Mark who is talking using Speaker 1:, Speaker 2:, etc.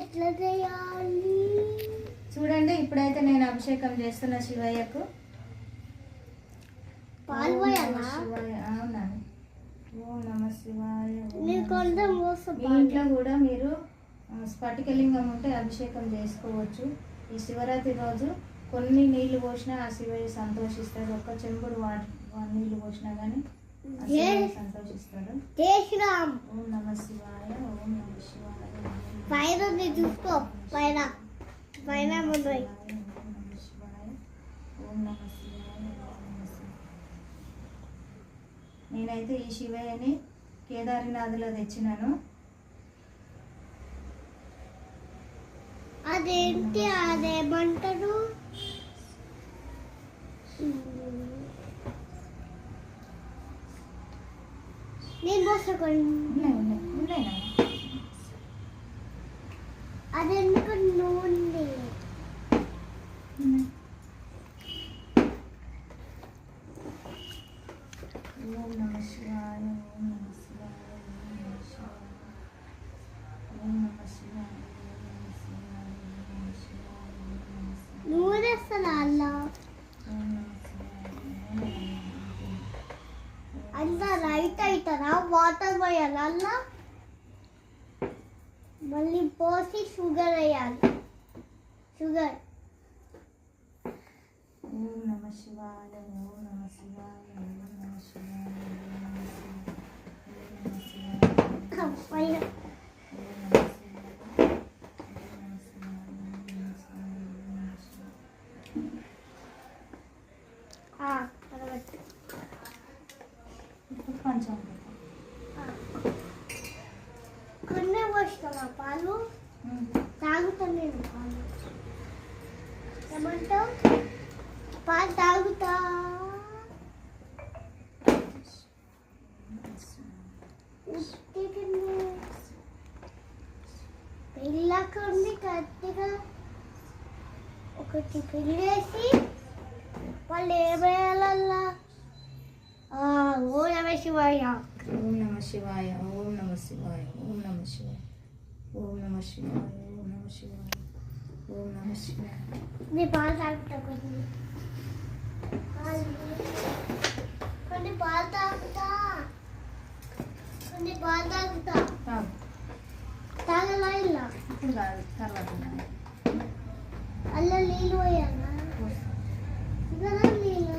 Speaker 1: ఎట్లా చేయాలి
Speaker 2: చూడండి. ఇప్పుడైతే నేను అభిషేకం చేస్తున్న శివయ్యకు.
Speaker 1: పాలు పోయాలా?
Speaker 2: అవునా? ఓం నమ శివాయ.
Speaker 1: మీ
Speaker 2: ఇంట్లో కూడా మీరు స్ఫటికలింగం ఉంటే అభిషేకం చేసుకోవచ్చు. ఈ శివరాత్రి రోజు కొన్ని నీళ్లు పోసినా ఆ శివయ్య సంతోషిస్తాడు. ఒక్క చెంబుడు నీళ్లు పోసినా కానీ సంతోషిస్తాడు. ఓం నమ శివాయ. ఓం నమ శివాయ.
Speaker 1: పైన చూసుకో, పైన పైన
Speaker 2: ఓం నమ శివాయ. ఓం నమ శివాయ. నేనైతే ఈ శివయ్యని కేదారినాథ్లో తెచ్చినాను.
Speaker 1: అదేంటి అదేమంటారు? నేను పోసుకోండి. అదెందుకు నూనె?
Speaker 2: ఓం నమ శివాయ. ఓం నమ శివాయ. ఓం నమ శివాయ.
Speaker 1: నూనె వస్తుందా అలా? అంతా రైట్ అవుతుందా? వాటర్ పోయాలి అలా, మళ్ళీ పోసి షుగర్ వేయాలి. షుగర్.
Speaker 2: ఓం నమ శివాయ. ఓం నమ శివాయ. ఓం నమ శివాయ. కొంచెం
Speaker 1: కొన్ని పోస్తావా పాలు? తాగుతాను నేను పాలు. ఏమంటావు? పాలు తాగుతా. పెళ్ళాకండి కరెక్ట్గా ఒకటి పెళ్ళేసి వాళ్ళు ఏమేయాలల్లా? ఓం నమ శివాయ.
Speaker 2: ఓం నమ శివాయ. ఓం నమ శివాయ. ఓం నమ శివాయ. ఓం నమ శివాయ. ఓం నమ శివాయ. ఓం నమ శివాయ.
Speaker 1: నీ పాలు తాగుతా. కొన్ని పాలు తాగుతా. కొన్ని పాలు తాగుతా. తాగలా? ఇలా
Speaker 2: ఇప్పుడు కాదు, తర్వాత
Speaker 1: అల్ల నీళ్ళు పోయాలా? నీళ్ళు